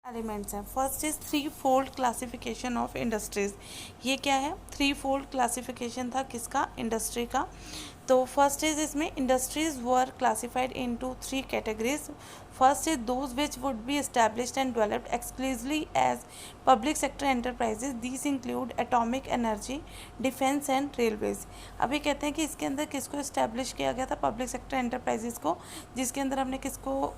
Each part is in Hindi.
एलिमेंट्स हैं। First is three fold classification of industries. ये क्या है? थ्री फोल्ड क्लासिफिकेशन था किसका? इंडस्ट्री का। तो फर्स्ट इज इसमें industries were classified into three categories. First is those which would be established and developed exclusively as public sector enterprises. These include atomic energy, defence and railways. अभी कहते हैं कि इसके अंदर किसको इस्टेब्लिश किया गया था? पब्लिक सेक्टर एंटरप्राइजेज को, जिसके अंदर हमने किसको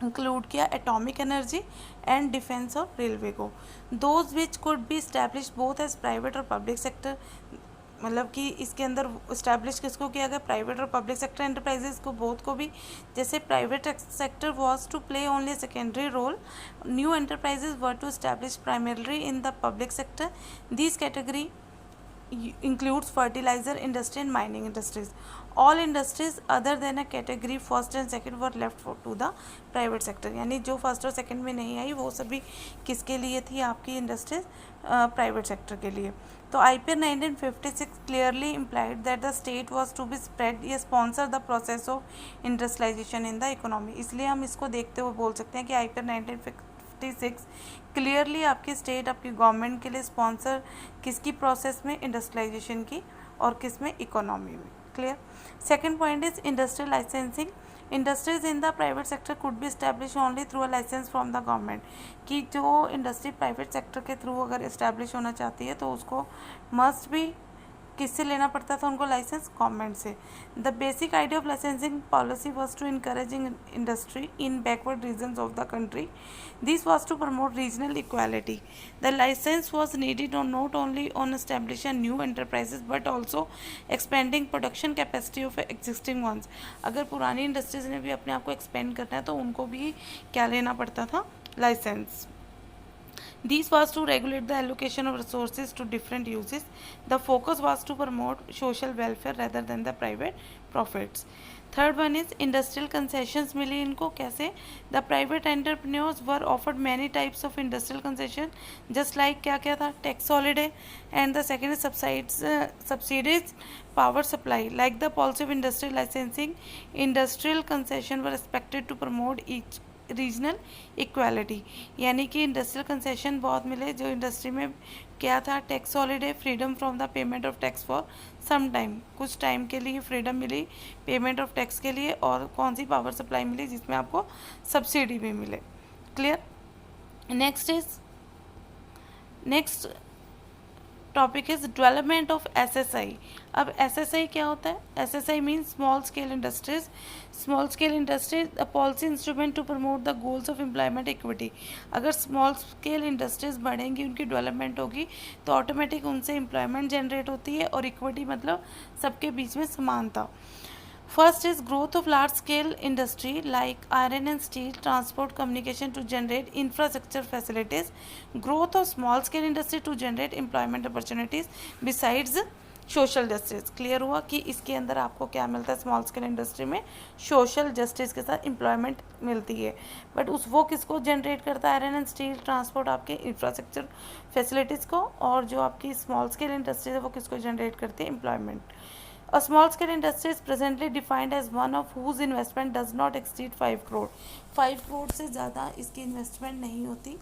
इंक्लूड किया? एटॉमिक एनर्जी एंड डिफेंस और रेलवे को। Those which could be establish both as private और पब्लिक सेक्टर, मतलब कि इसके अंदर इस्टेब्लिश किसको किया गया? प्राइवेट और पब्लिक सेक्टर एंटरप्राइजेज को, बोथ को भी। जैसे private sector was to play only secondary role, new enterprises were to establish primarily in the public sector. This category includes fertilizer industry and mining industries. All industries other than a category first and second were left to the private sector. यानी जो फर्स्ट और सेकंड में नहीं आई वो सभी किसके लिए थी? आपकी इंडस्ट्रीज प्राइवेट सेक्टर के लिए। तो IPR 1956 clearly implied that the state was to be spread या sponsor the process of industrialization in the economy। इसलिए हम इसको देखते हुए बोल सकते हैं कि IPR 1956 क्लियरली आपकी स्टेट, आपकी गवर्नमेंट के लिए स्पॉन्सर किसकी प्रोसेस में? इंडस्ट्रियलाइजेशन की, और किस में? इकोनॉमी में। Clear. Second point is industrial licensing. Industries in the private sector could be establish only through a licence from the government. कि जो इंडस्ट्री प्राइवेट सेक्टर के थ्रू अगर इस्टेब्लिश होना चाहती है तो उसको मस्ट भी किससे लेना पड़ता था? उनको लाइसेंस गवर्नमेंट से। The basic idea of licensing policy was to encouraging industry in backward regions of the country. This was to promote regional equality. The licence was needed not only on establish new enterprises but also expanding production capacity of existing ones. अगर पुरानी इंडस्ट्रीज ने भी अपने आप को एक्सपेंड करना है तो उनको भी क्या लेना पड़ता था? Licence. This was to regulate the allocation of resources to different uses. The focus was to promote social welfare rather than the private profits. Third one is industrial concessions मिली इनको कैसे? The private entrepreneurs were offered many types of industrial concession, just like क्या क्या था? Tax holiday, and the second is subsidies power supply. Like the policy of industrial licensing, industrial concession were expected to promote each regional equality. यानी कि इंडस्ट्रियल कंसेशन बहुत मिले। जो इंडस्ट्री में क्या था? Tax holiday, freedom from the payment of tax for some time, कुछ टाइम के लिए फ्रीडम मिली पेमेंट ऑफ टैक्स के लिए। और कौन सी? पावर सप्लाई मिली जिसमें आपको सब्सिडी भी मिले। Clear. Next topic is development of SSI। अब SSI क्या होता है? SSI means small scale industries. Small scale industries a policy instrument to promote the goals of employment equity. अगर स्मॉल स्केल इंडस्ट्रीज बढ़ेंगी, उनकी डेवलपमेंट होगी तो ऑटोमेटिक उनसे एम्प्लॉयमेंट जनरेट होती है, और इक्विटी मतलब सबके बीच में समानता। First is growth of large scale industry like iron and steel, transport, communication to generate infrastructure facilities. Growth of small scale industry to generate employment opportunities besides social justice. Clear हुआ कि इसके अंदर आपको क्या मिलता है? स्मॉल स्केल इंडस्ट्री में सोशल जस्टिस के साथ एम्प्लॉयमेंट मिलती है। बट वो किसको जनरेट करता है? आयरन एंड स्टील, ट्रांसपोर्ट, आपके इंफ्रास्ट्रक्चर फैसिलिटीज़ को। और जो आपकी स्मॉल स्केल इंडस्ट्रीज है वो किसको जनरेट करती है? Employment. A small scale industry is presently defined as one of whose investment does not exceed 5 crore. 5 crore से ज़्यादा इसकी इन्वेस्टमेंट नहीं होती।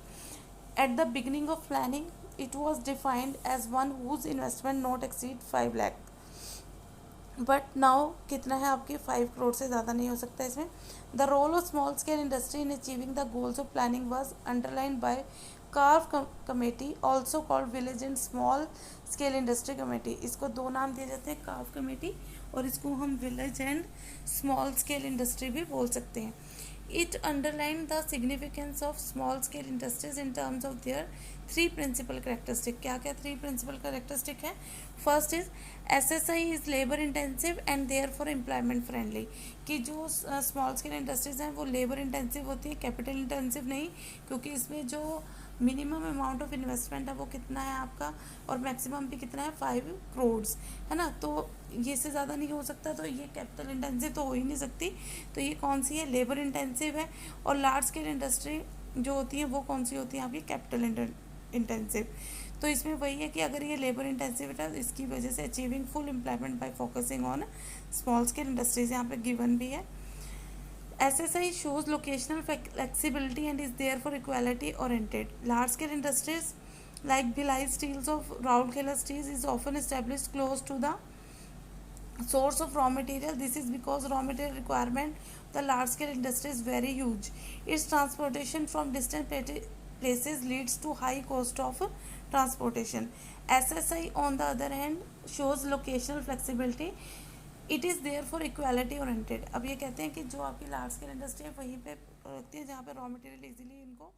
At the beginning of planning, it was defined as one whose investment not exceed 5 lakh. But now कितना है आपके? 5 करोड़ से ज़्यादा नहीं हो सकता इसमें। The role of small scale industry in achieving the goals of planning was underline by Karve committee, also called village and small scale industry committee. इसको दो नाम दिए जाते हैं, कार्व कमेटी, और इसको हम village and small scale industry भी बोल सकते हैं। It underlined the significance of small scale industries in terms of their three principal characteristics. क्या क्या three principal characteristics है? First is SSI is labor intensive and therefore employment friendly. कि जो small scale industries हैं वो labor intensive होती है, capital intensive नहीं, क्योंकि इसमें जो मिनिमम अमाउंट ऑफ इन्वेस्टमेंट है वो कितना है आपका, और मैक्सिमम भी कितना है? 5 करोड़, है ना। तो ये से ज़्यादा नहीं हो सकता, तो ये कैपिटल इंटेंसिव तो हो ही नहीं सकती। तो ये कौन सी है? लेबर इंटेंसिव है। और लार्ज स्केल इंडस्ट्री जो होती है वो कौन सी होती है आपकी? Capital intensive. तो इसमें वही है कि अगर ये लेबर इंटेंसिव है तो इसकी वजह से achieving full employment bye focusing on small scale industries यहाँ पे गिवन भी है। SSI shows locational flexibility and is therefore equality oriented. Large scale industries like Bhilai Steels of Rourkela Steels is often established close to the source of raw material. This is because raw material requirement the large scale industry is very huge. Its transportation from distant places leads to high cost of transportation. SSI on the other hand shows locational flexibility. It is there for equality oriented. अब ये कहते हैं कि जो आपकी लार्ज स्केल इंडस्ट्री है वहीं पे रखती है जहाँ पे रॉ मटेरियल इजीली इनको